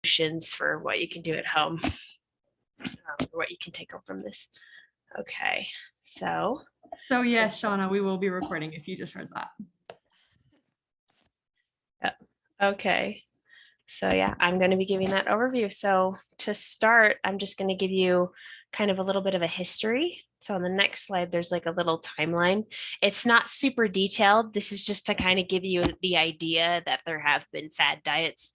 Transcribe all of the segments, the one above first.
solutions for what you can do at home, what you can take home from this. Okay, so yes, Shauna, we will be recording if you just heard that. Okay, so yeah, I'm going to be giving that overview. So to start, I'm just going to give you kind of a little bit of a history. So on the next slide, there's like a little timeline. It's not super detailed. This is just to kind of give you the idea that there have been fad diets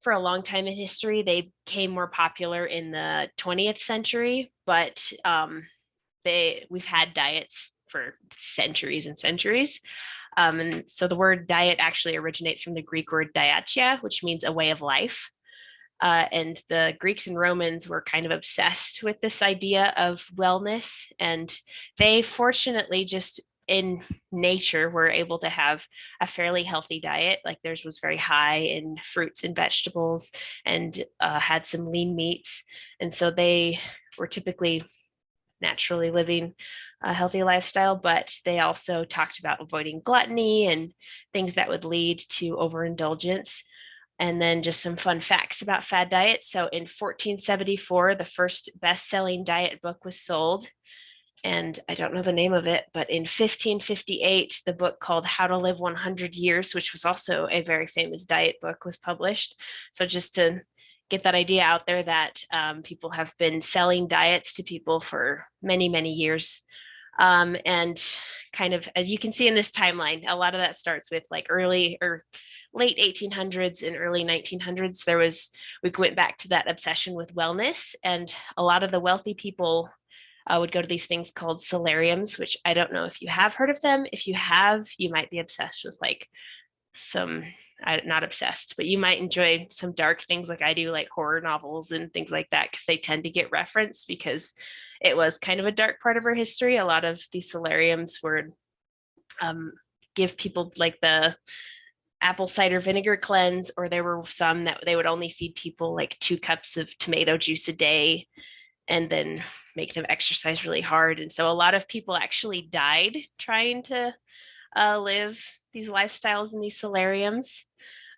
for a long time in history. They became more popular in the 20th century, but we've had diets for centuries and centuries. And so the word diet actually originates from the Greek word diatia, which means a way of life. And the Greeks and Romans were kind of obsessed with this idea of wellness. And they fortunately just in nature were able to have a fairly healthy diet. Like theirs was very high in fruits and vegetables and had some lean meats. And so they were typically naturally living a healthy lifestyle, but they also talked about avoiding gluttony and things that would lead to overindulgence. And then just some fun facts about fad diets. So in 1474, the first best-selling diet book was sold. And I don't know the name of it, but in 1558, the book called How to Live 100 Years, which was also a very famous diet book, was published. So just to get that idea out there that people have been selling diets to people for many, many years. And kind of, as you can see in this timeline, a lot of that starts with like early or late 1800s and early 1900s. We went back to that obsession with wellness, and a lot of the wealthy people would go to these things called solariums, which I don't know if you have heard of them. If you have, you might be obsessed with like not obsessed, but you might enjoy some dark things like I do, like horror novels and things like that, because they tend to get referenced because it was kind of a dark part of our history. A lot of these solariums would give people like the apple cider vinegar cleanse, or there were some that they would only feed people like 2 cups of tomato juice a day and then make them exercise really hard. And so a lot of people actually died trying to live these lifestyles in these solariums.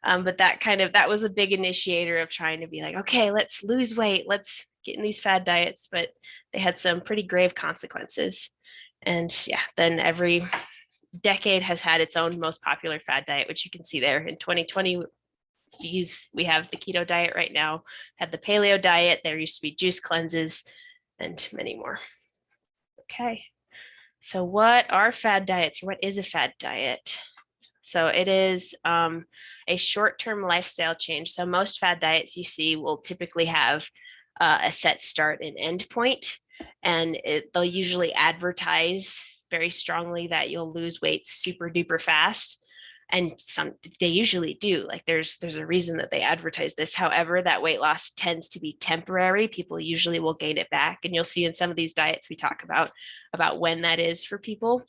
But that was a big initiator of trying to be like, okay, let's lose weight, let's get in these fad diets. But they had some pretty grave consequences. And yeah, then every decade has had its own most popular fad diet, which you can see there. In 2020, we have the keto diet right now, had the paleo diet, there used to be juice cleanses, and many more. Okay, so what are fad diets, or what is a fad diet? So it is a short-term lifestyle change. So most fad diets you see will typically have a set start and end point, and they'll usually advertise very strongly that you'll lose weight super duper fast. And they usually do. Like there's a reason that they advertise this. However, that weight loss tends to be temporary. People usually will gain it back, and you'll see in some of these diets we talk about when that is for people.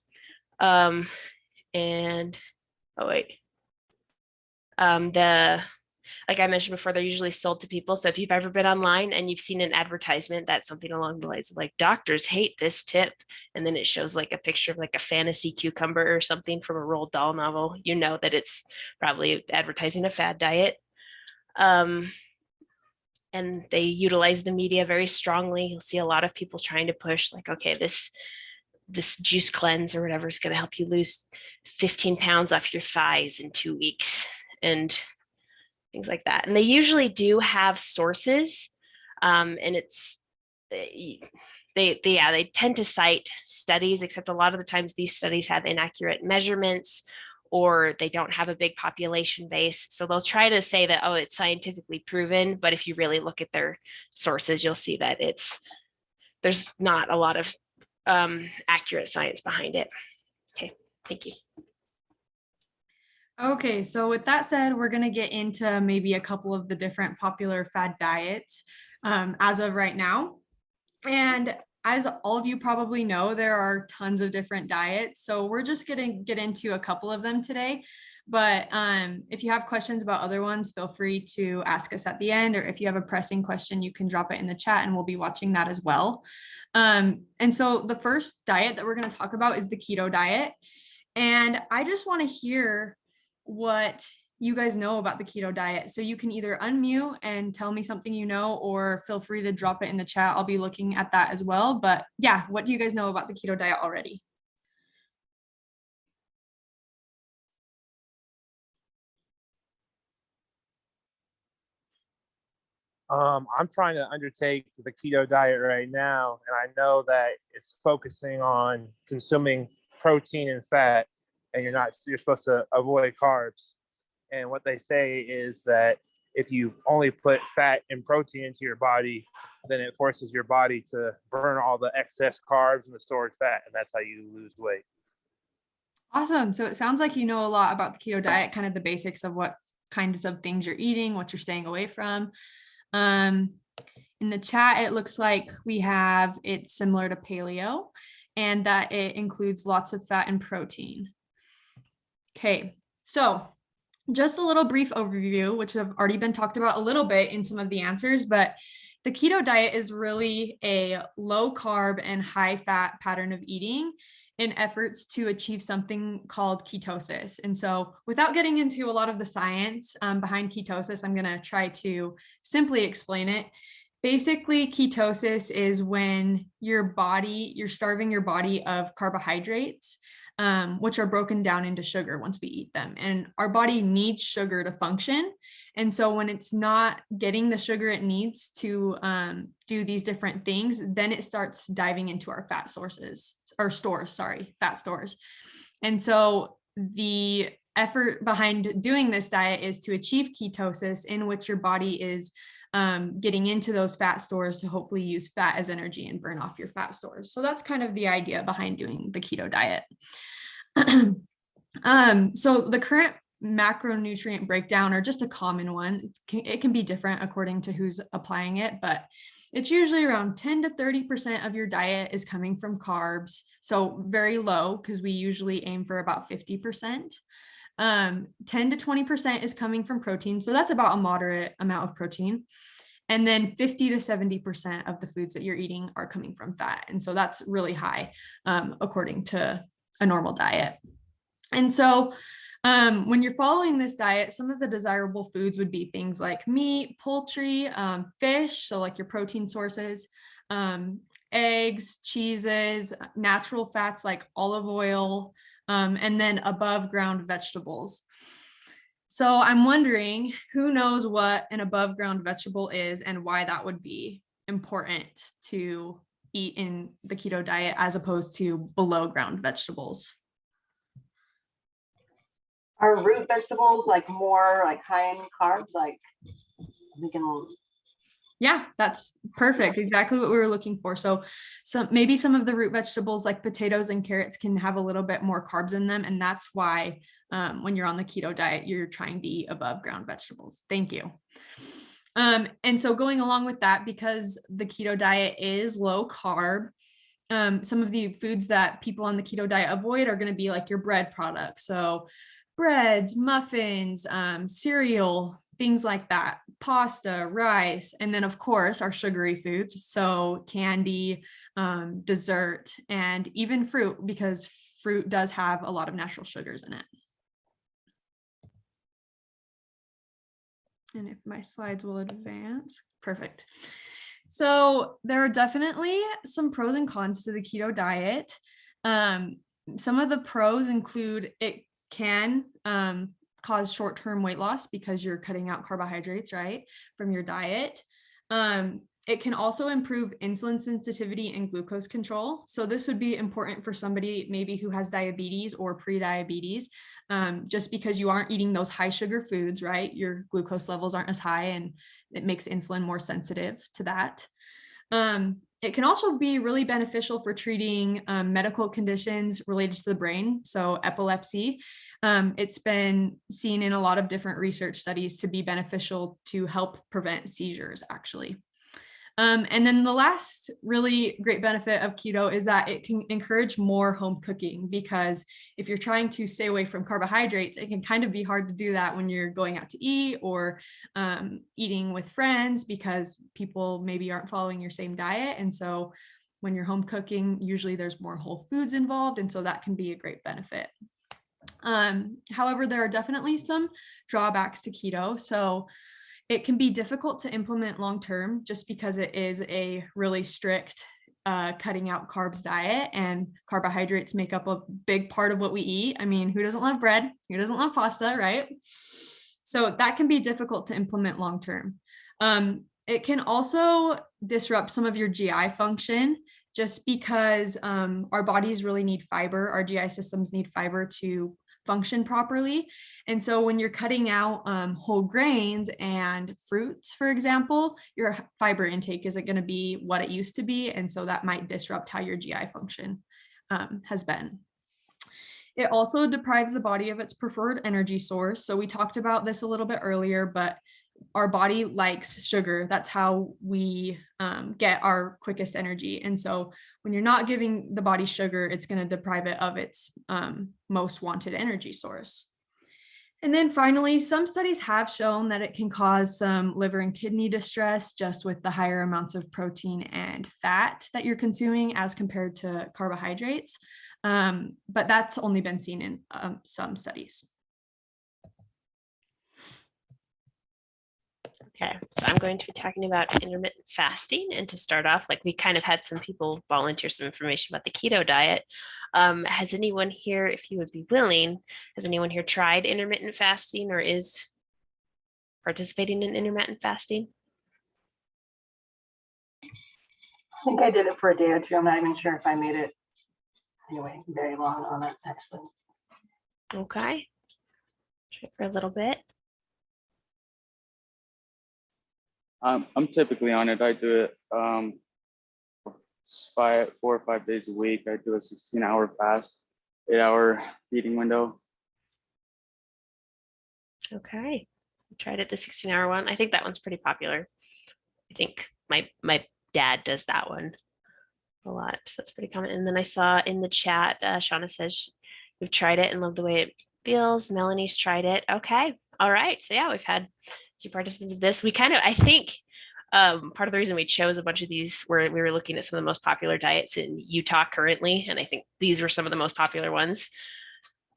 And oh wait, like I mentioned before, they're usually sold to people. So if you've ever been online and you've seen an advertisement that's something along the lines of like, doctors hate this tip, and then it shows like a picture of like a fantasy cucumber or something from a Roald Dahl novel, you know that it's probably advertising a fad diet. And they utilize the media very strongly. You'll see a lot of people trying to push like, okay, this juice cleanse or whatever is going to help you lose 15 pounds off your thighs in 2 weeks and things like that. And they usually do have sources, and they tend to cite studies, except a lot of the times these studies have inaccurate measurements, or they don't have a big population base. So they'll try to say that, oh, it's scientifically proven, but if you really look at their sources, you'll see that there's not a lot of accurate science behind it. Okay, thank you. Okay, so with that said, we're going to get into maybe a couple of the different popular fad diets as of right now. And as all of you probably know, there are tons of different diets. So we're just going to get into a couple of them today. But if you have questions about other ones, feel free to ask us at the end, or if you have a pressing question, you can drop it in the chat and we'll be watching that as well. And so the first diet that we're going to talk about is the keto diet. And I just want to hear what you guys know about the keto diet. So you can either unmute and tell me something you know, or feel free to drop it in the chat. I'll be looking at that as well. But yeah, what do you guys know about the keto diet already? I'm trying to undertake the keto diet right now, and I know that it's focusing on consuming protein and fat, and you're supposed to avoid carbs. And what they say is that if you only put fat and protein into your body, then it forces your body to burn all the excess carbs and the stored fat, and that's how you lose weight. Awesome. So it sounds like you know a lot about the keto diet, kind of the basics of what kinds of things you're eating, what you're staying away from. In the chat, it looks like we have it's similar to paleo and that it includes lots of fat and protein. Okay, so just a little brief overview, which have already been talked about a little bit in some of the answers, but the keto diet is really a low carb and high fat pattern of eating in efforts to achieve something called ketosis. And so without getting into a lot of the science behind ketosis, I'm going to try to simply explain it. Basically, ketosis is when you're starving your body of carbohydrates, which are broken down into sugar once we eat them. And our body needs sugar to function. And so when it's not getting the sugar it needs to do these different things, then it starts diving into our fat stores. And so the effort behind doing this diet is to achieve ketosis, in which your body is getting into those fat stores to hopefully use fat as energy and burn off your fat stores. So that's kind of the idea behind doing the keto diet. So the current macronutrient breakdown, or just a common one, it can be different according to who's applying it, but it's usually around 10 to 30% of your diet is coming from carbs. So very low, because we usually aim for about 50%. 10 to 20% is coming from protein. So that's about a moderate amount of protein. And then 50 to 70% of the foods that you're eating are coming from fat. And so that's really high, according to a normal diet. And so when you're following this diet, some of the desirable foods would be things like meat, poultry, fish, so like your protein sources, eggs, cheeses, natural fats like olive oil, and then above ground vegetables. So I'm wondering, who knows what an above ground vegetable is and why that would be important to eat in the keto diet as opposed to below ground vegetables? Are root vegetables like more like high in carbs? Like we can. Yeah, that's perfect. Exactly what we were looking for. So maybe some of the root vegetables like potatoes and carrots can have a little bit more carbs in them. And that's why when you're on the keto diet, you're trying to eat above ground vegetables. Thank you. And so going along with that, because the keto diet is low carb, some of the foods that people on the keto diet avoid are going to be like your bread products. So breads, muffins, cereal, things like that, pasta, rice, and then of course our sugary foods. So candy, dessert, and even fruit, because fruit does have a lot of natural sugars in it. And if my slides will advance, perfect. So there are definitely some pros and cons to the keto diet. Some of the pros include it can cause short-term weight loss because you're cutting out carbohydrates, right, from your diet. It can also improve insulin sensitivity and glucose control. So this would be important for somebody maybe who has diabetes or pre-diabetes, just because you aren't eating those high sugar foods, right? Your glucose levels aren't as high and it makes insulin more sensitive to that. It can also be really beneficial for treating medical conditions related to the brain, so epilepsy. It's been seen in a lot of different research studies to be beneficial to help prevent seizures, actually. And then the last really great benefit of keto is that it can encourage more home cooking, because if you're trying to stay away from carbohydrates, it can kind of be hard to do that when you're going out to eat or eating with friends, because people maybe aren't following your same diet. And so when you're home cooking, usually there's more whole foods involved. And so that can be a great benefit. However, there are definitely some drawbacks to keto. So it can be difficult to implement long-term just because it is a really strict cutting out carbs diet, and carbohydrates make up a big part of what we eat. I mean, who doesn't love bread? Who doesn't love pasta, right? So that can be difficult to implement long-term. It can also disrupt some of your GI function just because our bodies really need fiber. Our GI systems need fiber to function properly. And so when you're cutting out whole grains and fruits, for example, your fiber intake isn't going to be what it used to be. And so that might disrupt how your GI function has been. It also deprives the body of its preferred energy source. So we talked about this a little bit earlier, but our body likes sugar. That's how we get our quickest energy. And so when you're not giving the body sugar, it's going to deprive it of its most wanted energy source. And then finally, some studies have shown that it can cause some liver and kidney distress just with the higher amounts of protein and fat that you're consuming as compared to carbohydrates. But that's only been seen in some studies. Okay, so I'm going to be talking about intermittent fasting. And to start off, like we kind of had some people volunteer some information about the keto diet. Has anyone here, if you would be willing, has anyone here tried intermittent fasting or is participating in intermittent fasting? I think I did it for a day or two. I'm not even sure if I made it anyway very long on it actually. Okay, try for a little bit. I'm typically on it. I do it 4 or 5 days a week. I do a 16-hour fast, 8-hour feeding window. Okay, I tried it, the 16-hour one. I think that one's pretty popular. I think my dad does that one a lot, so that's pretty common. And then I saw in the chat, Shauna says we've tried it and love the way it feels. Melanie's tried it. Okay, all right. So yeah, we've had 2 participants of this. We kind of, I think, part of the reason we chose a bunch of these were we were looking at some of the most popular diets in Utah currently, and I think these were some of the most popular ones.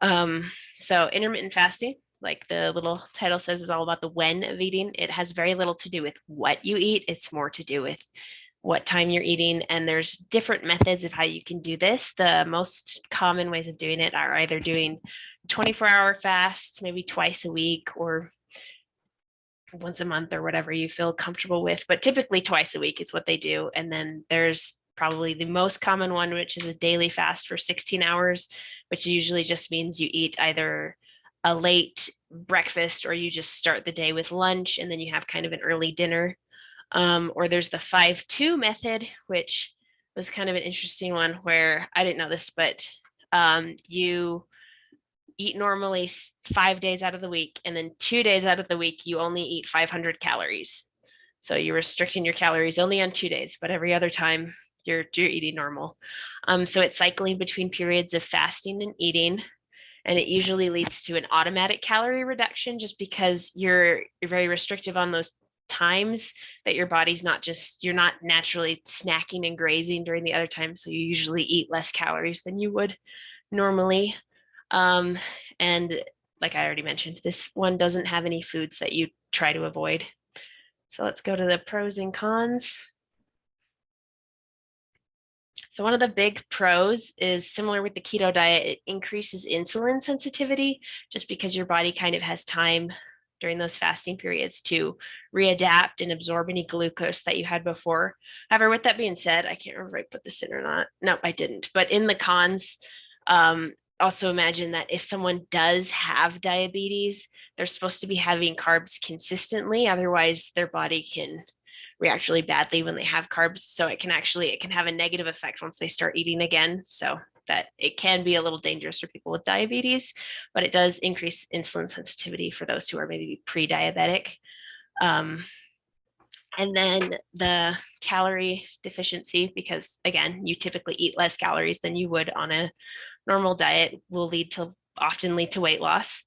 So intermittent fasting, like the little title says, is all about the when of eating. It has very little to do with what you eat. It's more to do with what time you're eating. And there's different methods of how you can do this. The most common ways of doing it are either doing 24-hour fasts, maybe twice a week or once a month or whatever you feel comfortable with, but typically twice a week is what they do. And then there's probably the most common one, which is a daily fast for 16 hours, which usually just means you eat either a late breakfast or you just start the day with lunch and then you have kind of an early dinner. Or there's the 5-2 method, which was kind of an interesting one where I didn't know this, but you eat normally 5 days out of the week, and then 2 days out of the week, you only eat 500 calories. So you're restricting your calories only on 2 days, but every other time you're eating normal. So it's cycling between periods of fasting and eating. And it usually leads to an automatic calorie reduction just because you're very restrictive on those times that your body's you're not naturally snacking and grazing during the other time. So you usually eat less calories than you would normally. And like I already mentioned, this one doesn't have any foods that you try to avoid. So let's go to the pros and cons. So one of the big pros is similar with the keto diet. It increases insulin sensitivity just because your body kind of has time during those fasting periods to readapt and absorb any glucose that you had before. However, with that being said, I can't remember if I put this in or not. No, I didn't. But in the cons, also imagine that if someone does have diabetes, they're supposed to be having carbs consistently. Otherwise, their body can react really badly when they have carbs. So it can have a negative effect once they start eating again. So that it can be a little dangerous for people with diabetes, but it does increase insulin sensitivity for those who are maybe pre-diabetic. And then the calorie deficiency, because again, you typically eat less calories than you would on a normal diet, will often lead to weight loss.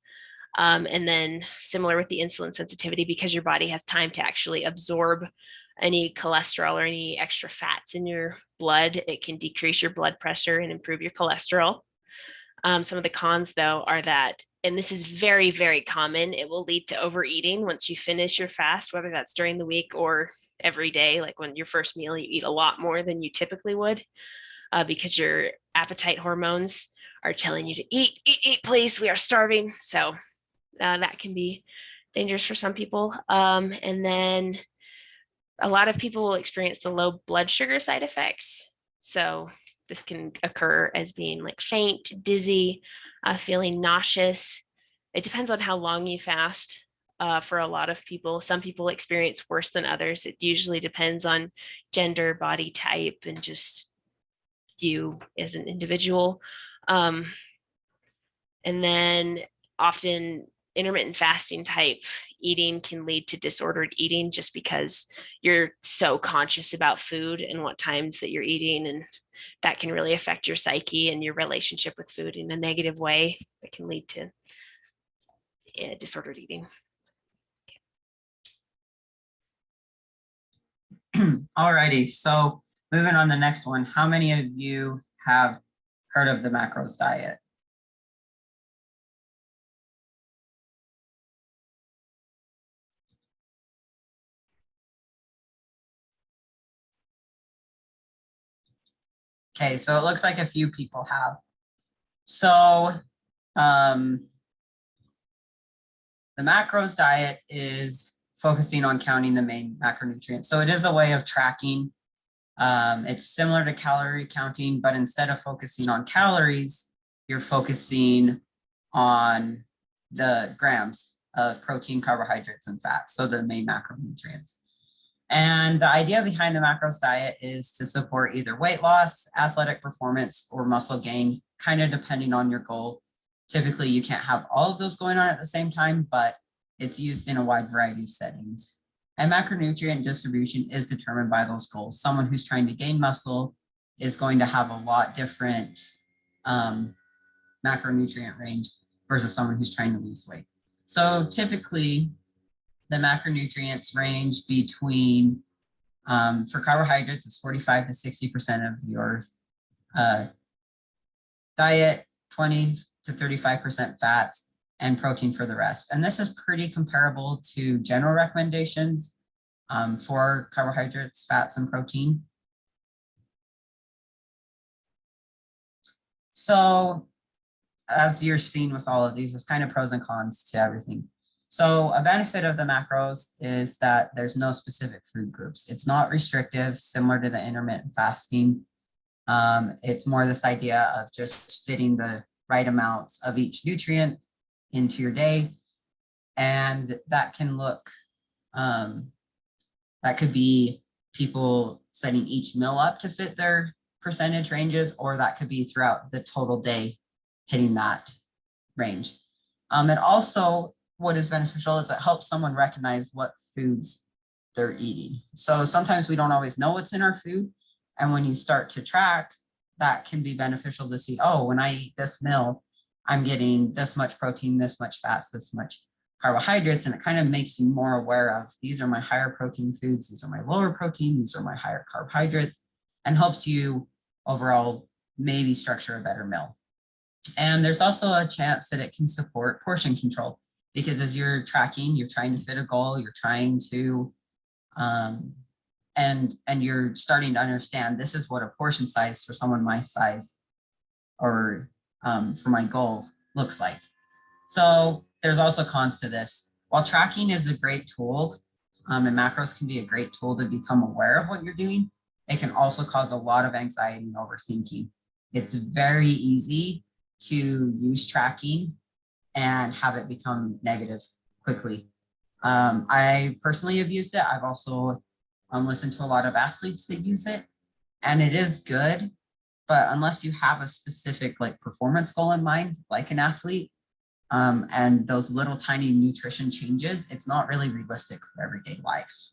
And then similar with the insulin sensitivity, because your body has time to actually absorb any cholesterol or any extra fats in your blood, it can decrease your blood pressure and improve your cholesterol. Some of the cons, though, are that, and this is very, very common, it will lead to overeating once you finish your fast, whether that's during the week or every day. Like when your first meal, you eat a lot more than you typically would because your appetite hormones are telling you to eat, eat, eat, please. We are starving. So that can be dangerous for some people. And then a lot of people will experience the low blood sugar side effects. So this can occur as being like faint, dizzy, feeling nauseous. It depends on how long you fast. For a lot of people, some people experience worse than others. It usually depends on gender, body type, and just you as an individual. Um, and then often intermittent fasting type eating can lead to disordered eating just because you're so conscious about food and what times that you're eating, and that can really affect your psyche and your relationship with food in a negative way that can lead to disordered eating. Alrighty, so moving on to the next one. How many of you have heard of the macros diet? Okay, so it looks like a few people have. So the macros diet is focusing on counting the main macronutrients. So it is a way of tracking. It's similar to calorie counting, but instead of focusing on calories, you're focusing on the grams of protein, carbohydrates, and fats. So the main macronutrients. And the idea behind the macros diet is to support either weight loss, athletic performance, or muscle gain, kind of depending on your goal. Typically, you can't have all of those going on at the same time, but it's used in a wide variety of settings. And macronutrient distribution is determined by those goals. Someone who's trying to gain muscle is going to have a lot different macronutrient range versus someone who's trying to lose weight. So typically, the macronutrients range between, for carbohydrates, it's 45 to 60% of your diet, 20 to 35% fats, and protein for the rest. And this is pretty comparable to general recommendations for carbohydrates, fats, and protein. So as you're seeing with all of these, there's kind of pros and cons to everything. So a benefit of the macros is that there's no specific food groups. It's not restrictive, similar to the intermittent fasting. It's more this idea of just fitting the right amounts of each nutrient into your day. And that can look, that could be people setting each meal up to fit their percentage ranges, or that could be throughout the total day hitting that range. And also, what is beneficial is it helps someone recognize what foods they're eating. So sometimes we don't always know what's in our food. And when you start to track, that can be beneficial to see, oh, when I eat this meal, I'm getting this much protein, this much fats, this much carbohydrates. And it kind of makes you more aware of, these are my higher protein foods, these are my lower protein, these are my higher carbohydrates, and helps you overall maybe structure a better meal. And there's also a chance that it can support portion control, because as you're tracking, you're trying to fit a goal, you're trying to, and you're starting to understand, this is what a portion size for someone my size or for my goal looks like. So there's also cons to this. While tracking is a great tool, and macros can be a great tool to become aware of what you're doing, it can also cause a lot of anxiety and overthinking. It's very easy to use tracking and have it become negative quickly. I personally have used it. I've also listened to a lot of athletes that use it, and it is good, but unless you have a specific like performance goal in mind, like an athlete, and those little tiny nutrition changes, it's not really realistic for everyday life.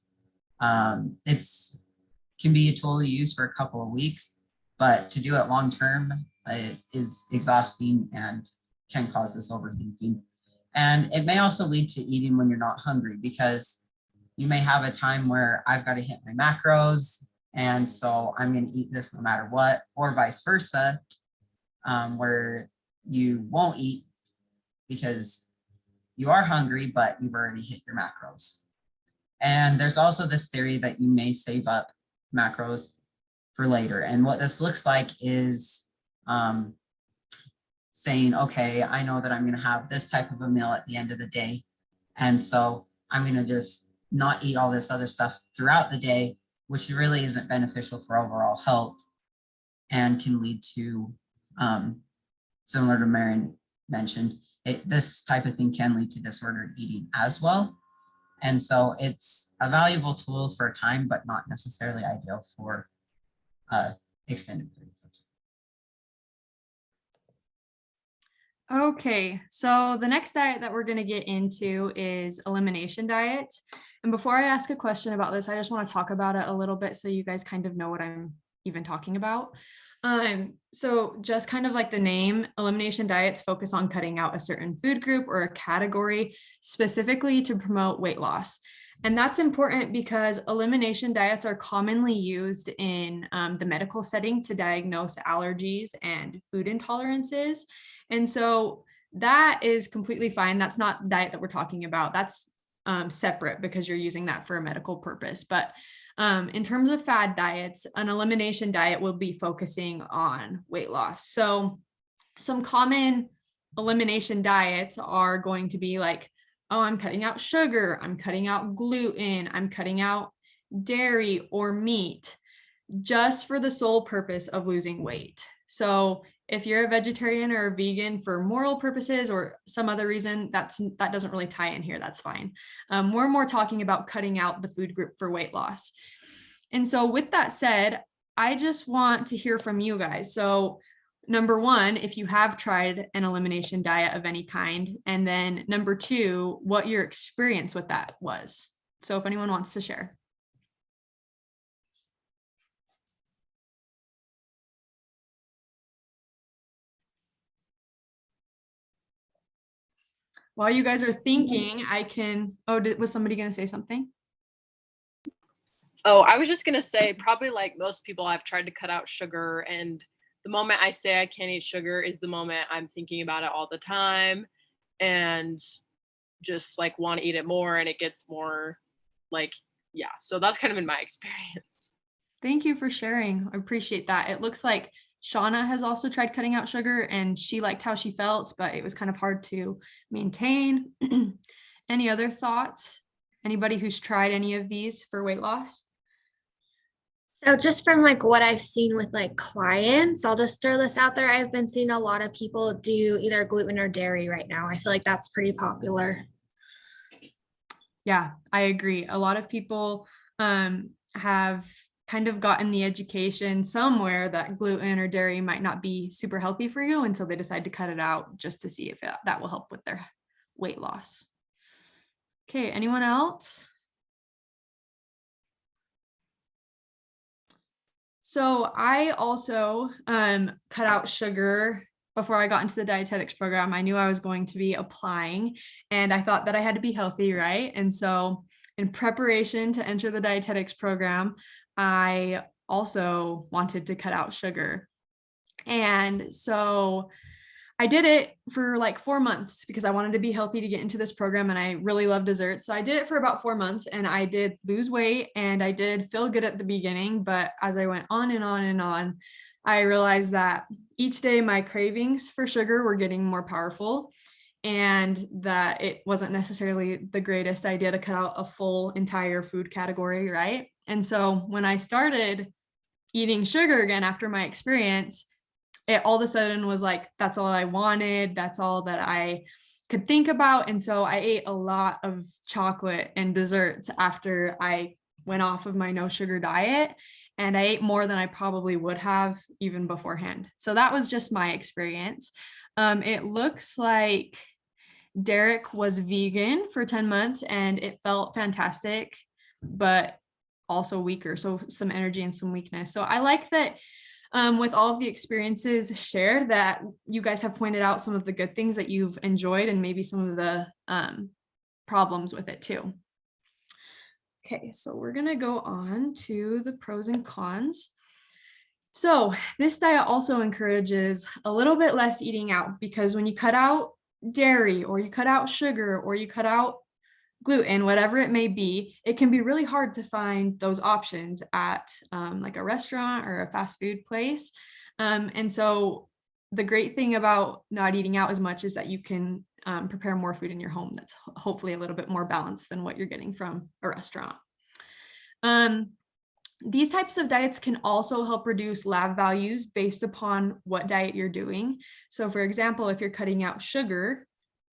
It's can be a tool you use for a couple of weeks, but to do it long term, it is exhausting and can cause this overthinking. And it may also lead to eating when you're not hungry, because you may have a time where I've got to hit my macros, and so I'm going to eat this no matter what, or vice versa, where you won't eat because you are hungry, but you've already hit your macros. And there's also this theory that you may save up macros for later. And what this looks like is saying, okay, I know that I'm going to have this type of a meal at the end of the day. And so I'm going to just not eat all this other stuff throughout the day, which really isn't beneficial for overall health and can lead to, similar to Marion mentioned, this type of thing can lead to disordered eating as well. And so it's a valuable tool for a time, but not necessarily ideal for extended periods of time. Okay, so the next diet that we're going to get into is elimination diet. And before I ask a question about this, I just want to talk about it a little bit so you guys kind of know what I'm even talking about. So just kind of like the name, elimination diets focus on cutting out a certain food group or a category specifically to promote weight loss. And that's important because elimination diets are commonly used in the medical setting to diagnose allergies and food intolerances. And so that is completely fine. That's not the diet that we're talking about. That's separate because you're using that for a medical purpose. But in terms of fad diets, an elimination diet will be focusing on weight loss. So some common elimination diets are going to be like, oh, I'm cutting out sugar, I'm cutting out gluten, I'm cutting out dairy or meat, just for the sole purpose of losing weight. So if you're a vegetarian or a vegan for moral purposes or some other reason, that doesn't really tie in here, that's fine. We're more talking about cutting out the food group for weight loss. And so with that said, I just want to hear from you guys. So number one, if you have tried an elimination diet of any kind, and then number two, what your experience with that was. So if anyone wants to share. While you guys are thinking, I can, was somebody going to say something? Oh, I was just going to say, probably like most people, I've tried to cut out sugar, and the moment I say I can't eat sugar is the moment I'm thinking about it all the time and just like want to eat it more, and it gets more like, yeah. So that's kind of been my experience. Thank you for sharing. I appreciate that. It looks like Shauna has also tried cutting out sugar and she liked how she felt, but it was kind of hard to maintain. Any other thoughts? Anybody who's tried any of these for weight loss? So just from like what I've seen with like clients, I'll just throw this out there. I've been seeing a lot of people do either gluten or dairy right now. I feel like that's pretty popular. Yeah, I agree. A lot of people have kind of gotten the education somewhere that gluten or dairy might not be super healthy for you. And so they decide to cut it out just to see if that will help with their weight loss. Okay, anyone else? So I also cut out sugar before I got into the dietetics program. I knew I was going to be applying and I thought that I had to be healthy, right? And so in preparation to enter the dietetics program, I also wanted to cut out sugar. And so I did it for like 4 months because I wanted to be healthy to get into this program and I really love desserts. So I did it for about 4 months and I did lose weight and I did feel good at the beginning. But as I went on and on and on, I realized that each day my cravings for sugar were getting more powerful and that it wasn't necessarily the greatest idea to cut out a full entire food category, right? And so when I started eating sugar again after my experience, it all of a sudden was like, that's all I wanted. That's all that I could think about. And so I ate a lot of chocolate and desserts after I went off of my no sugar diet. And I ate more than I probably would have even beforehand. So that was just my experience. It looks like Derek was vegan for 10 months and it felt fantastic, but also weaker. So some energy and some weakness. So I like that with all of the experiences shared that you guys have pointed out some of the good things that you've enjoyed and maybe some of the problems with it too. Okay, so we're going to go on to the pros and cons. So this diet also encourages a little bit less eating out, because when you cut out dairy or you cut out sugar or you cut out gluten, whatever it may be, it can be really hard to find those options at like a restaurant or a fast food place. And so the great thing about not eating out as much is that you can prepare more food in your home that's hopefully a little bit more balanced than what you're getting from a restaurant. These types of diets can also help reduce lab values based upon what diet you're doing. So for example, if you're cutting out sugar,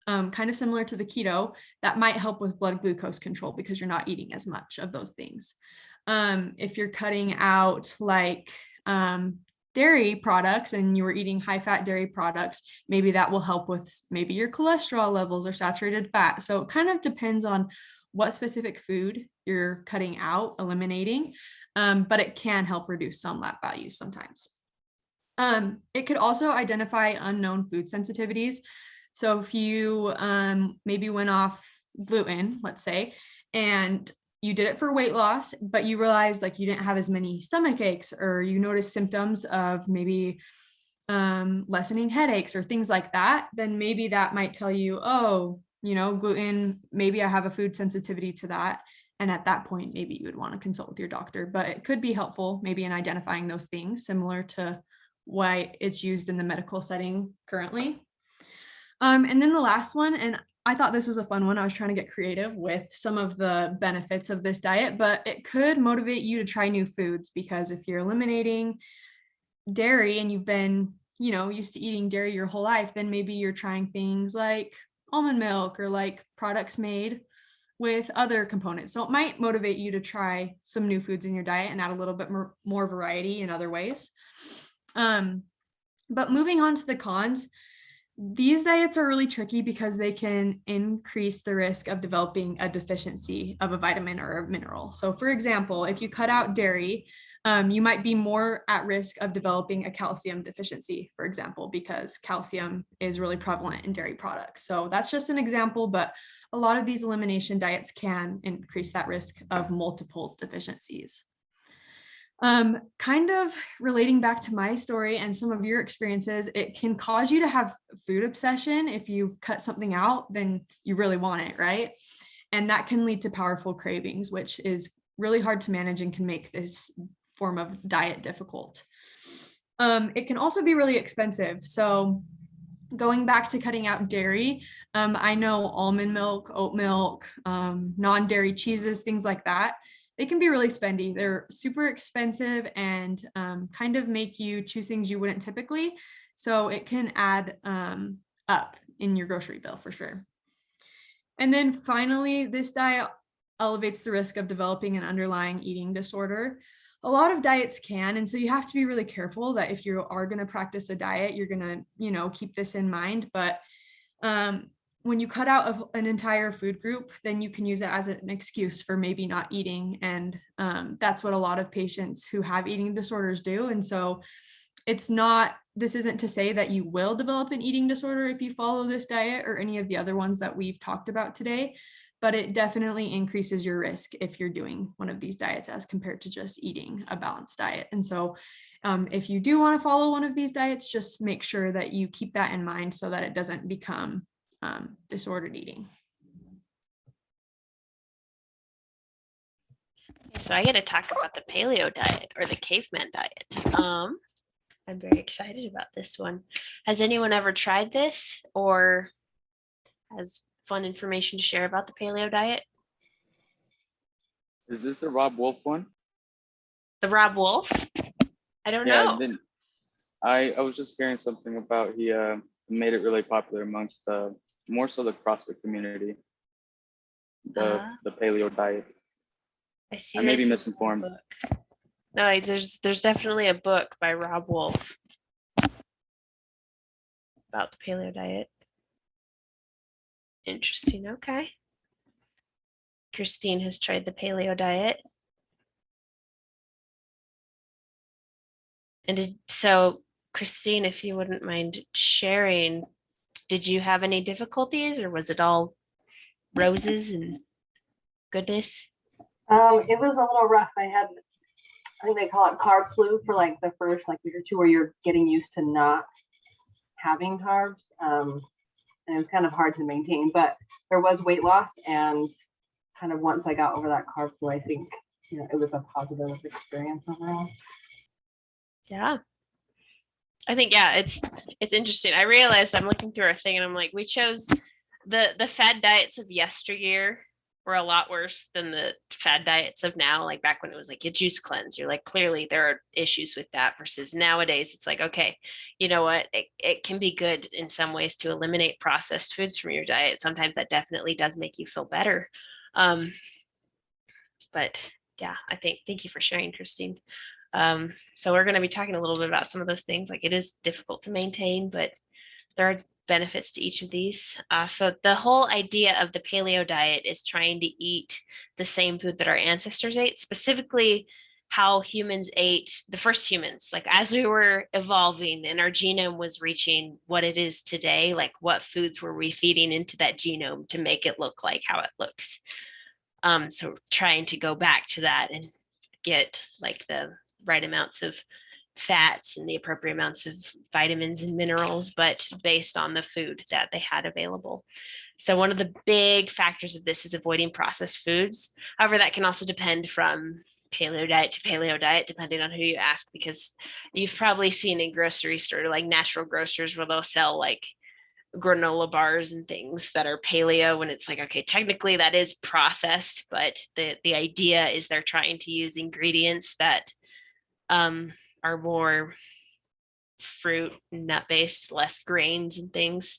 kind of similar to the keto, that might help with blood glucose control because you're not eating as much of those things. If you're cutting out like dairy products and you were eating high fat dairy products, maybe that will help with maybe your cholesterol levels or saturated fat. So it kind of depends on what specific food you're cutting out, eliminating, but it can help reduce some lab values sometimes. It could also identify unknown food sensitivities. So if you maybe went off gluten, let's say, and you did it for weight loss, but you realized like you didn't have as many stomach aches, or you noticed symptoms of maybe lessening headaches or things like that, then maybe that might tell you, oh, you know, gluten, maybe I have a food sensitivity to that. And at that point, maybe you would want to consult with your doctor, but it could be helpful maybe in identifying those things, similar to why it's used in the medical setting currently. And then the last one, and I thought this was a fun one. I was trying to get creative with some of the benefits of this diet, but it could motivate you to try new foods, because if you're eliminating dairy and you've been, you know, used to eating dairy your whole life, then maybe you're trying things like almond milk or like products made with other components. So it might motivate you to try some new foods in your diet and add a little bit more variety in other ways. But moving on to the cons, these diets are really tricky because they can increase the risk of developing a deficiency of a vitamin or a mineral. So for example, if you cut out dairy, you might be more at risk of developing a calcium deficiency, for example, because calcium is really prevalent in dairy products. So that's just an example, but a lot of these elimination diets can increase that risk of multiple deficiencies. Kind of relating back to my story and some of your experiences, it can cause you to have food obsession. If you've cut something out, then you really want it, right? And that can lead to powerful cravings, which is really hard to manage and can make this form of diet difficult. It can also be really expensive. So going back to cutting out dairy, I know almond milk, oat milk, non-dairy cheeses, things like that, they can be really spendy. They're super expensive and kind of make you choose things you wouldn't typically. So it can add up in your grocery bill for sure. And then finally, this diet elevates the risk of developing an underlying eating disorder. A lot of diets can, and so you have to be really careful that if you are going to practice a diet, you're going to, you know, keep this in mind. But when you cut out an entire food group, then you can use it as an excuse for maybe not eating. And that's what a lot of patients who have eating disorders do. And so this isn't to say that you will develop an eating disorder if you follow this diet or any of the other ones that we've talked about today, but it definitely increases your risk if you're doing one of these diets as compared to just eating a balanced diet. And so if you do want to follow one of these diets, just make sure that you keep that in mind so that it doesn't become disordered eating. So I get to talk about the paleo diet or the caveman diet. I'm very excited about this one. Has anyone ever tried this or has fun information to share about the paleo diet? Is this the Rob Wolf one? The Rob Wolf? I don't know. I was just hearing something about he made it really popular amongst more so the CrossFit community, the paleo diet. I see. I may be misinformed. No, there's definitely a book by Rob Wolf about the paleo diet. Interesting. Okay. Christine has tried the paleo diet. And so, Christine, if you wouldn't mind sharing, did you have any difficulties or was it all roses and goodness? It was a little rough. I had I think they call it carb flu for like the first like week or two where you're getting used to not having carbs. And it was kind of hard to maintain, but there was weight loss. And kind of once I got over that carb flu, I think, it was a positive experience overall. Yeah. I think, yeah, it's interesting. I realized I'm looking through our thing and I'm like, we chose the fad diets of yesteryear were a lot worse than the fad diets of now. Like back when it was like a juice cleanse, you're like, clearly there are issues with that versus nowadays. It's like, okay, you know what? It can be good in some ways to eliminate processed foods from your diet. Sometimes that definitely does make you feel better. But yeah, thank you for sharing, Christine. So we're going to be talking a little bit about some of those things. Like it is difficult to maintain, but there are benefits to each of these. So the whole idea of the paleo diet is trying to eat the same food that our ancestors ate, specifically how humans ate, the first humans, like as we were evolving and our genome was reaching what it is today, like what foods were we feeding into that genome to make it look like how it looks. So trying to go back to that and get like the right amounts of fats and the appropriate amounts of vitamins and minerals, but based on the food that they had available. So one of the big factors of this is avoiding processed foods. However, that can also depend from paleo diet to paleo diet, depending on who you ask, because you've probably seen in grocery store, like natural grocers, where they'll sell like granola bars and things that are paleo, when it's like, okay, technically that is processed, but the idea is they're trying to use ingredients that are more fruit, nut based, less grains and things.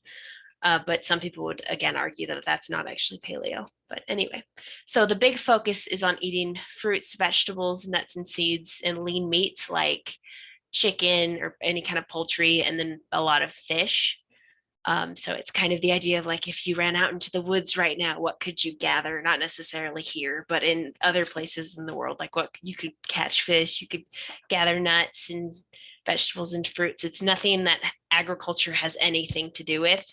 But some people would again argue that that's not actually paleo. But anyway, so the big focus is on eating fruits, vegetables, nuts and seeds, and lean meats like chicken or any kind of poultry, and then a lot of fish. So it's kind of the idea of like, if you ran out into the woods right now, what could you gather? Not necessarily here, but in other places in the world, like what you could catch fish, you could gather nuts and vegetables and fruits. It's nothing that agriculture has anything to do with.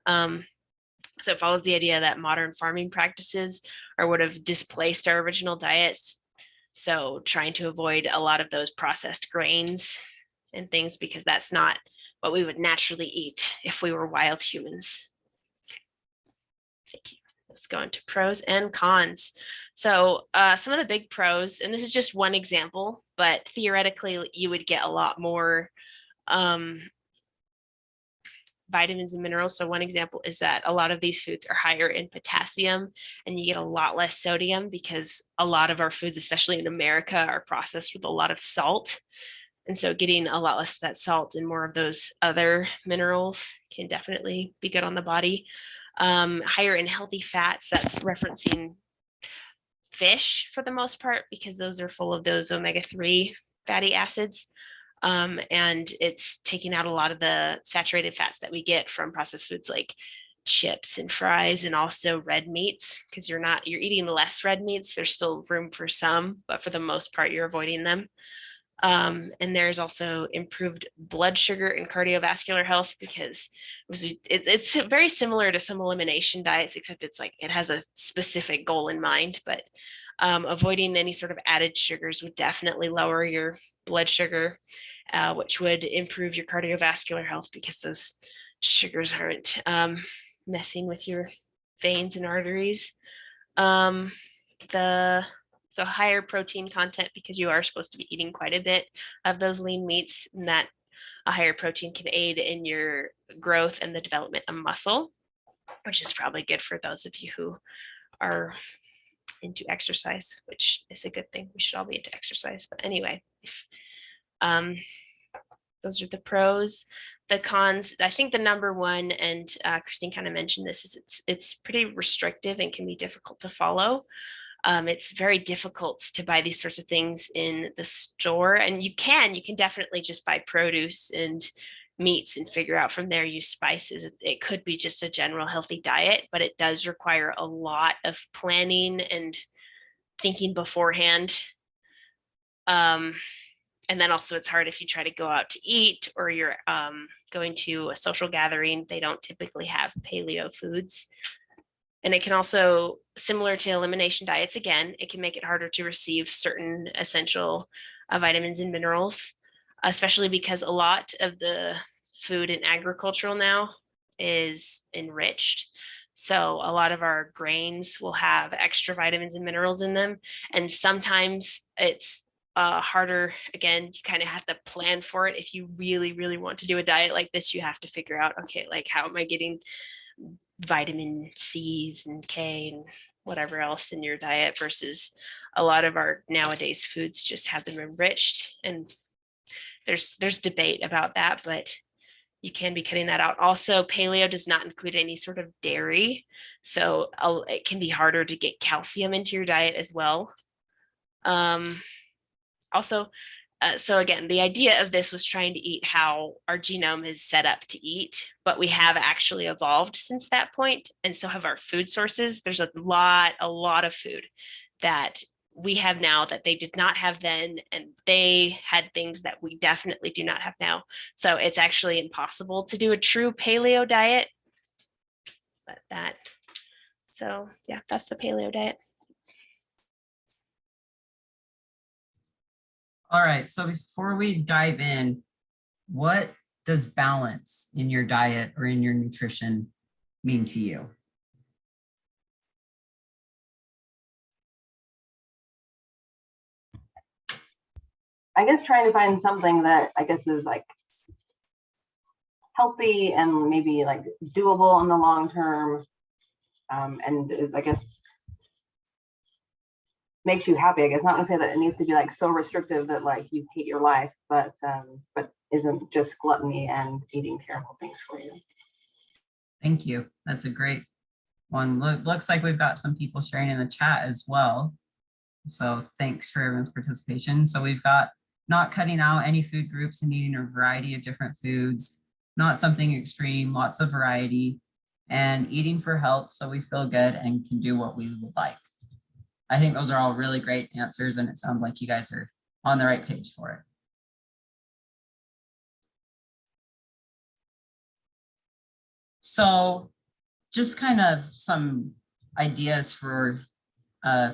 So it follows the idea that modern farming practices are what have displaced our original diets. So trying to avoid a lot of those processed grains and things, because that's not what we would naturally eat if we were wild humans. Thank you. Let's go into pros and cons. So some of the big pros, and this is just one example, but theoretically you would get a lot more vitamins and minerals. So one example is that a lot of these foods are higher in potassium, and you get a lot less sodium because a lot of our foods, especially in America, are processed with a lot of salt. And so getting a lot less of that salt and more of those other minerals can definitely be good on the body. Higher in healthy fats, that's referencing fish for the most part, because those are full of those omega-3 fatty acids. And it's taking out a lot of the saturated fats that we get from processed foods like chips and fries, and also red meats, because you're eating less red meats. There's still room for some, but for the most part, you're avoiding them. And there's also improved blood sugar and cardiovascular health, because it's very similar to some elimination diets, except it's like it has a specific goal in mind. But avoiding any sort of added sugars would definitely lower your blood sugar, which would improve your cardiovascular health, because those sugars aren't messing with your veins and arteries. So higher protein content, because you are supposed to be eating quite a bit of those lean meats, and that a higher protein can aid in your growth and the development of muscle, which is probably good for those of you who are into exercise, which is a good thing. We should all be into exercise. But anyway, those are the pros. The cons, I think the number one, and Christine kind of mentioned this, is it's pretty restrictive and can be difficult to follow. It's very difficult to buy these sorts of things in the store, and you can definitely just buy produce and meats and figure out from there, use spices. It could be just a general healthy diet, but it does require a lot of planning and thinking beforehand. And then also it's hard if you try to go out to eat, or you're going to a social gathering. They don't typically have paleo foods. And it can also, similar to elimination diets, again, it can make it harder to receive certain essential vitamins and minerals, especially because a lot of the food in agricultural now is enriched. So a lot of our grains will have extra vitamins and minerals in them. And sometimes it's harder. Again, you kind of have to plan for it. If you really, really want to do a diet like this, you have to figure out, okay, like how am I getting vitamin C's and K and whatever else in your diet versus a lot of our nowadays foods just have them enriched. And there's debate about that, but you can be cutting that out. Also, paleo does not include any sort of dairy, so it can be harder to get calcium into your diet as well. Also, so again, the idea of this was trying to eat how our genome is set up to eat, but we have actually evolved since that point, and so have our food sources. There's a lot of food that we have now that they did not have then, and they had things that we definitely do not have now. So it's actually impossible to do a true paleo diet. But so yeah, that's the paleo diet. All right, so before we dive in, what does balance in your diet or in your nutrition mean to you? I guess trying to find something that I guess is like healthy and maybe like doable in the long term, and is, I guess, makes you happy. I guess not gonna say that it needs to be like so restrictive that like you hate your life, but isn't just gluttony and eating terrible things for you. Thank you. That's a great one. Looks like we've got some people sharing in the chat as well. So thanks for everyone's participation. So we've got not cutting out any food groups and eating a variety of different foods, not something extreme, lots of variety, and eating for health so we feel good and can do what we would like. I think those are all really great answers, and it sounds like you guys are on the right page for it. So just kind of some ideas for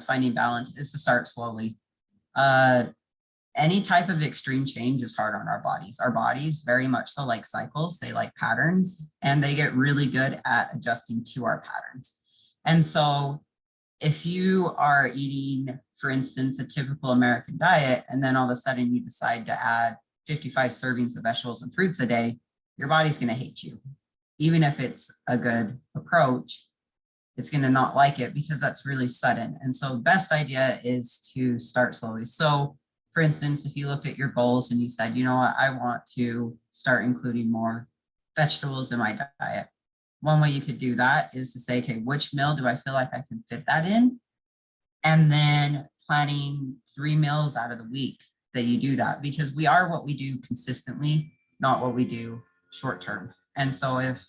finding balance is to start slowly. Any type of extreme change is hard on our bodies. Our bodies very much so like cycles, they like patterns, and they get really good at adjusting to our patterns. And so if you are eating, for instance, a typical American diet, and then all of a sudden you decide to add 55 servings of vegetables and fruits a day, your body's going to hate you. Even if it's a good approach, it's going to not like it because that's really sudden. And so the best idea is to start slowly. So for instance, if you looked at your goals and you said, you know what, I want to start including more vegetables in my diet. One way you could do that is to say, okay, which meal do I feel like I can fit that in? And then planning 3 meals out of the week that you do that, because we are what we do consistently, not what we do short term. And so if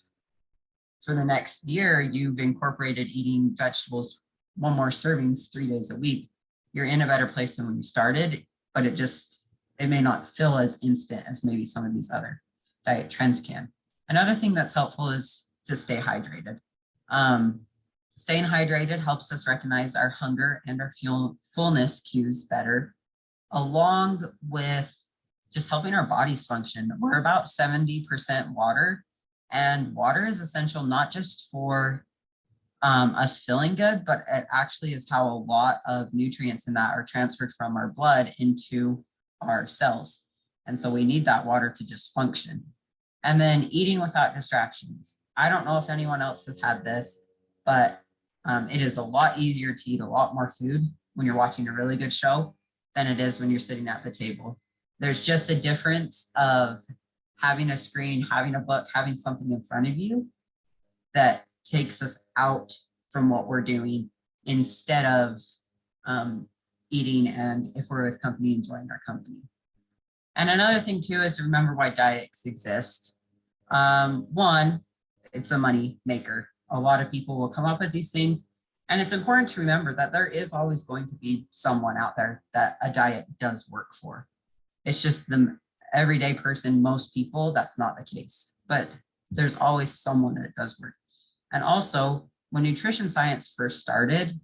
for the next year you've incorporated eating vegetables 1 more serving 3 days a week, you're in a better place than when you started, but it may not feel as instant as maybe some of these other diet trends can. Another thing that's helpful is to stay hydrated. Staying hydrated helps us recognize our hunger and our fullness cues better, along with just helping our bodies function. We're about 70% water, and water is essential not just for us feeling good, but it actually is how a lot of nutrients in that are transferred from our blood into our cells. And so we need that water to just function. And then eating without distractions. I don't know if anyone else has had this, but it is a lot easier to eat a lot more food when you're watching a really good show than it is when you're sitting at the table. There's just a difference of having a screen, having a book, having something in front of you that takes us out from what we're doing instead of eating, and if we're with company, enjoying our company. And another thing too is to remember why diets exist. One, it's a money maker. A lot of people will come up with these things, and it's important to remember that there is always going to be someone out there that a diet does work for. It's just the everyday person, most people, that's not the case, but there's always someone that it does work. And also, when nutrition science first started,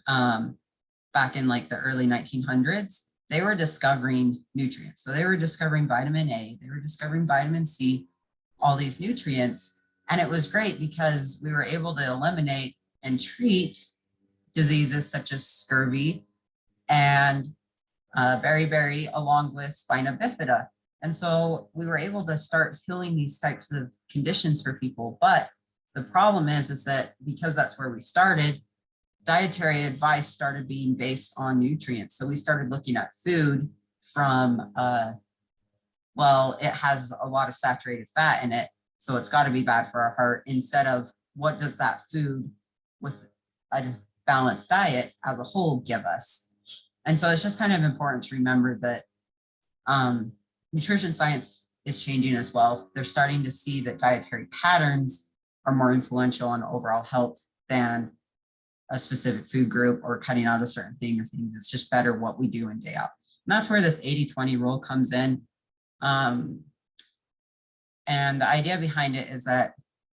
back in like the early 1900s, they were discovering nutrients. So they were discovering vitamin A, they were discovering vitamin C, all these nutrients. And it was great because we were able to eliminate and treat diseases such as scurvy and beriberi, along with spina bifida. And so we were able to start healing these types of conditions for people. But the problem is that because that's where we started, dietary advice started being based on nutrients. So we started looking at food from, well, it has a lot of saturated fat in it, so it's got to be bad for our heart, instead of what does that food with a balanced diet as a whole give us. And so it's just kind of important to remember that nutrition science is changing as well. They're starting to see that dietary patterns are more influential on overall health than a specific food group or cutting out a certain thing or things. It's just better what we do in day out. And that's where this 80-20 rule comes in. And the idea behind it is that,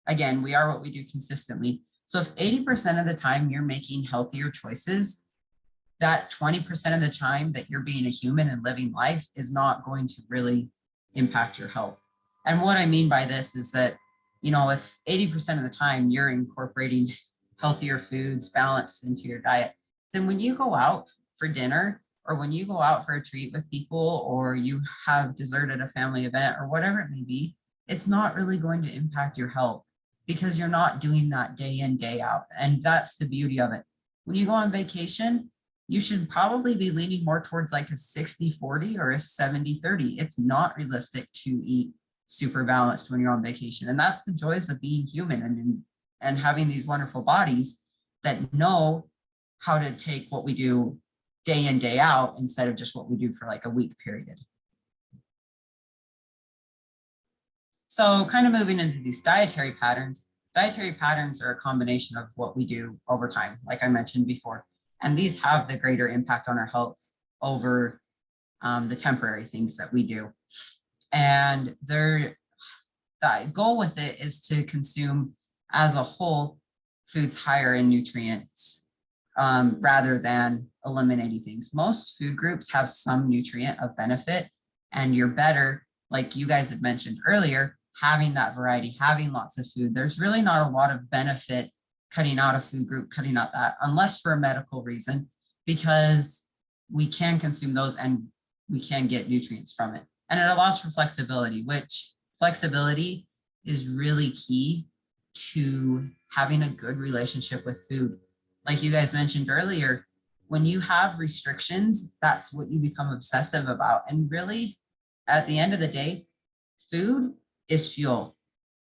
again, we are what we do consistently. So if 80% of the time you're making healthier choices, that 20% of the time that you're being a human and living life is not going to really impact your health. And what I mean by this is that, you know, if 80% of the time you're incorporating healthier foods, balance into your diet, then when you go out for dinner, or when you go out for a treat with people, or you have dessert at a family event, or whatever it may be, it's not really going to impact your health because you're not doing that day in, day out. And that's the beauty of it. When you go on vacation, you should probably be leaning more towards like a 60-40 or a 70-30. It's not realistic to eat super balanced when you're on vacation. And that's the joys of being human and having these wonderful bodies that know how to take what we do day in, day out, instead of just what we do for like a week period. So kind of moving into these dietary patterns are a combination of what we do over time, like I mentioned before. And these have the greater impact on our health over the temporary things that we do. And the goal with it is to consume as a whole foods higher in nutrients rather than eliminating things. Most food groups have some nutrient of benefit, and you're better, like you guys had mentioned earlier, having that variety, having lots of food. There's really not a lot of benefit cutting out a food group, cutting out that, unless for a medical reason, because we can consume those and we can get nutrients from it. And it allows for flexibility, which flexibility is really key to having a good relationship with food. Like you guys mentioned earlier, when you have restrictions, that's what you become obsessive about. And really, at the end of the day, food is fuel.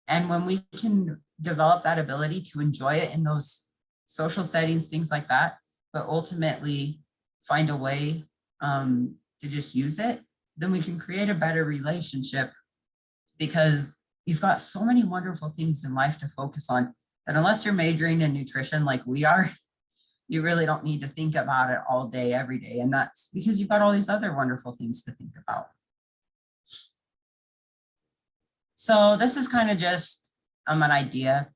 And when we can develop that ability to enjoy it in those social settings, things like that, but ultimately find a way to just use it, then we can create a better relationship, because you've got so many wonderful things in life to focus on that unless you're majoring in nutrition like we are, you really don't need to think about it all day, every day. And that's because you've got all these other wonderful things to think about. So this is kind of just an idea.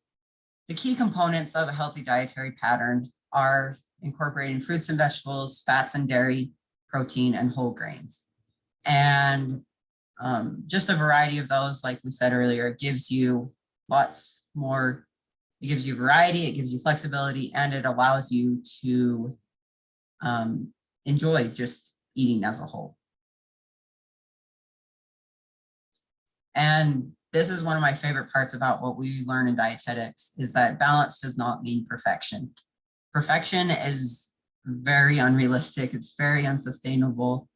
The key components of a healthy dietary pattern are incorporating fruits and vegetables, fats and dairy, protein, and whole grains. And just a variety of those, like we said earlier, it gives you lots more. It gives you variety, it gives you flexibility, and it allows you to enjoy just eating as a whole. And this is one of my favorite parts about what we learn in dietetics, is that balance does not mean perfection. Perfection is very unrealistic. It's very unsustainable.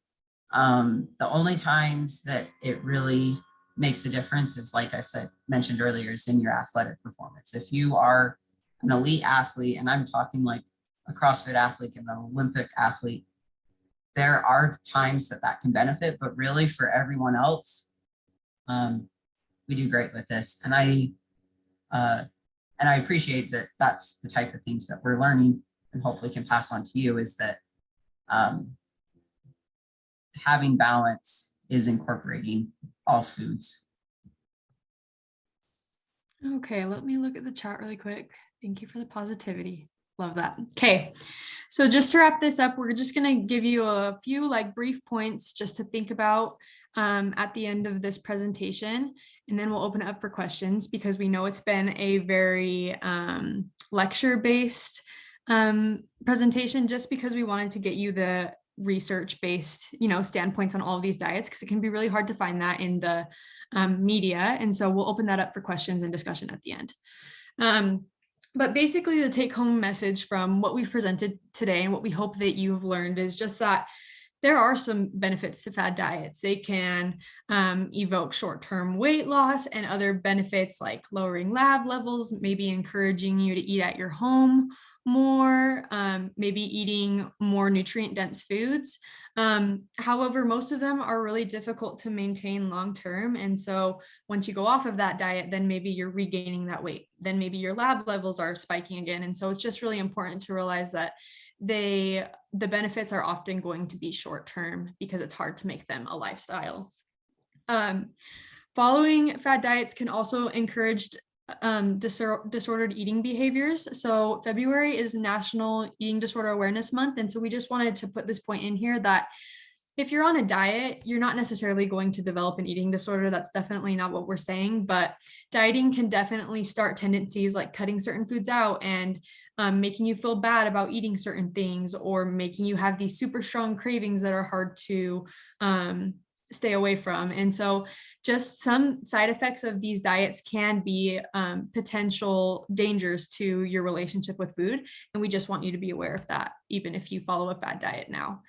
The only times that it really makes a difference is, like I said, mentioned earlier, is in your athletic performance. If you are an elite athlete, and I'm talking like a CrossFit athlete and an Olympic athlete, there are times that that can benefit, but really for everyone else, we do great with this. And I appreciate that that's the type of things that we're learning and hopefully can pass on to you, is that having balance is incorporating all foods. Okay, let me look at the chat really quick. Thank you for the positivity. Love that. Okay. So just to wrap this up, we're just going to give you a few like brief points just to think about at the end of this presentation. And then we'll open it up for questions because we know it's been a very lecture-based presentation just because we wanted to get you the research-based, standpoints on all of these diets because it can be really hard to find that in the media. And so we'll open that up for questions and discussion at the end. But basically the take-home message from what we've presented today and what we hope that you've learned is just that there are some benefits to fad diets. They can evoke short-term weight loss and other benefits like lowering lab levels, maybe encouraging you to eat at your home more, maybe eating more nutrient-dense foods. However, most of them are really difficult to maintain long-term. And so once you go off of that diet, then maybe you're regaining that weight. Then maybe your lab levels are spiking again. And so it's just really important to realize that the benefits are often going to be short-term because it's hard to make them a lifestyle. Following fad diets can also encourage disordered eating behaviors. So February is National Eating Disorder Awareness Month. And so we just wanted to put this point in here that if you're on a diet, you're not necessarily going to develop an eating disorder. That's definitely not what we're saying, but dieting can definitely start tendencies like cutting certain foods out and making you feel bad about eating certain things or making you have these super strong cravings that are hard to stay away from. And so just some side effects of these diets can be potential dangers to your relationship with food. And we just want you to be aware of that, even if you follow a fad diet now.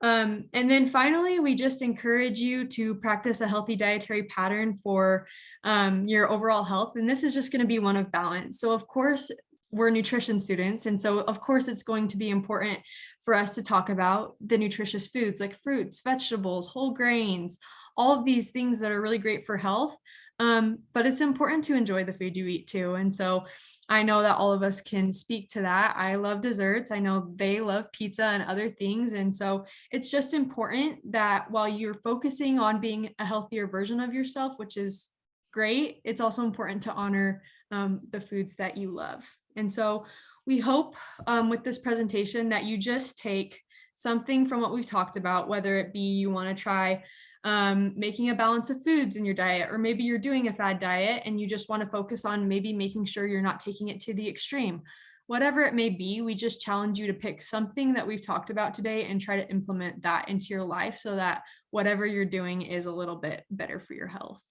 And then finally, we just encourage you to practice a healthy dietary pattern for your overall health. And this is just going to be one of balance. So of course, we're nutrition students. And so of course, it's going to be important for us to talk about the nutritious foods like fruits, vegetables, whole grains, all of these things that are really great for health. But it's important to enjoy the food you eat too. And so I know that all of us can speak to that. I love desserts. I know they love pizza and other things. And so it's just important that while you're focusing on being a healthier version of yourself, which is great, it's also important to honor the foods that you love. And so we hope with this presentation that you just take something from what we've talked about, whether it be you want to try making a balance of foods in your diet, or maybe you're doing a fad diet and you just want to focus on maybe making sure you're not taking it to the extreme. Whatever it may be, we just challenge you to pick something that we've talked about today and try to implement that into your life so that whatever you're doing is a little bit better for your health.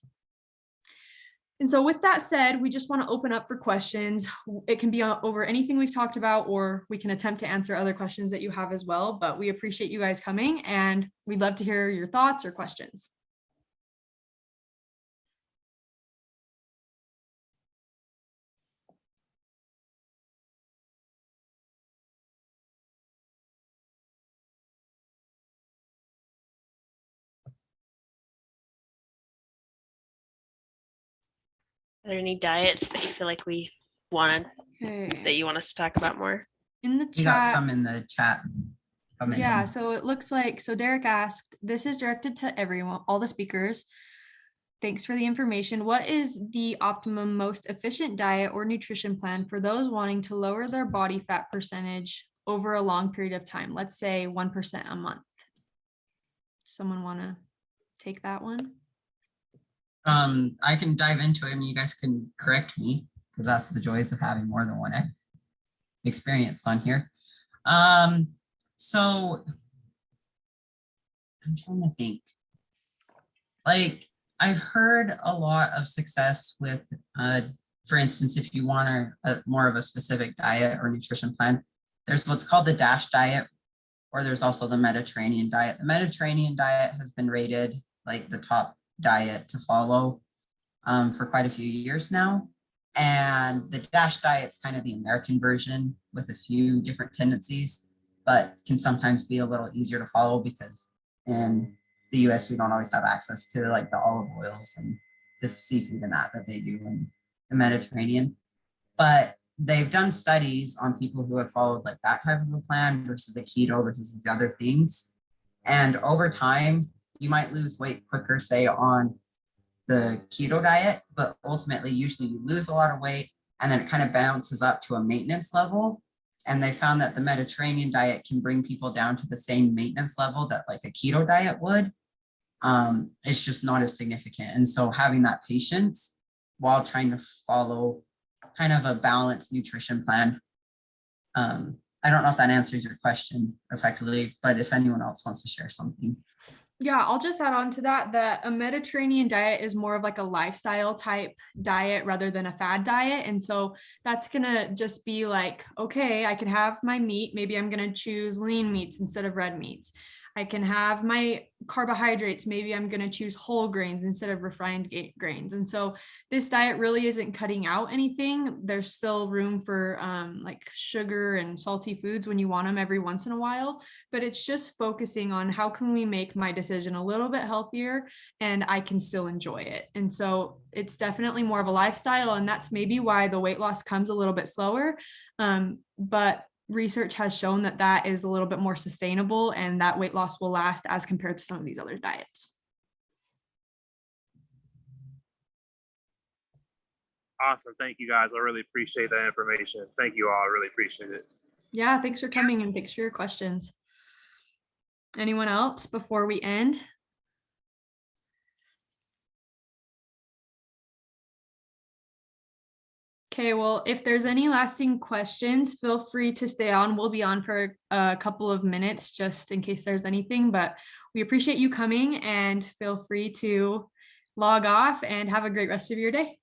And so with that said, we just want to open up for questions. It can be over anything we've talked about, or we can attempt to answer other questions that you have as well. But we appreciate you guys coming and we'd love to hear your thoughts or questions. Are there any diets that you feel like we wanted that you want us to talk about more? In the chat, We got some in the chat. Yeah, so it looks like, so Derek asked, this is directed to everyone, all the speakers. Thanks for the information. What is the optimum most efficient diet or nutrition plan for those wanting to lower their body fat percentage over a long period of time? Let's say 1% a month. Someone want to take that one? I can dive into it and you guys can correct me because that's the joys of having more than one experience on here. So I'm trying to think. Like I've heard a lot of success with, for instance, if you want more of a specific diet or nutrition plan, there's what's called the DASH diet, or there's also the Mediterranean diet. The Mediterranean diet has been rated like the top diet to follow for quite a few years now. And the DASH diet's kind of the American version with a few different tendencies, but can sometimes be a little easier to follow because in the US, we don't always have access to like the olive oils and the seafood and that they do in the Mediterranean. But they've done studies on people who have followed like that type of a plan versus the keto versus the other things. And over time, you might lose weight quicker, say on the keto diet, but ultimately usually you lose a lot of weight and then it kind of bounces up to a maintenance level. And they found that the Mediterranean diet can bring people down to the same maintenance level that like a keto diet would. It's just not as significant. And so having that patience while trying to follow kind of a balanced nutrition plan. I don't know if that answers your question effectively, but if anyone else wants to share something. Yeah, I'll just add on to that a Mediterranean diet is more of like a lifestyle type diet rather than a fad diet. And so that's going to just be like, okay, I can have my meat. Maybe I'm going to choose lean meats instead of red meats. I can have my carbohydrates. Maybe I'm going to choose whole grains instead of refined grains. And so this diet really isn't cutting out anything. There's still room for like sugar and salty foods when you want them every once in a while, but it's just focusing on how can we make my decision a little bit healthier and I can still enjoy it. And so it's definitely more of a lifestyle, and that's maybe why the weight loss comes a little bit slower. But research has shown that that is a little bit more sustainable and that weight loss will last as compared to some of these other diets. Awesome. Thank you guys. I really appreciate that information. Thank you all. I really appreciate it. Yeah, thanks for coming and thanks for your questions. Anyone else before we end? Okay, well, if there's any lasting questions, feel free to stay on. We'll be on for a couple of minutes just in case there's anything, but we appreciate you coming and feel free to log off and have a great rest of your day.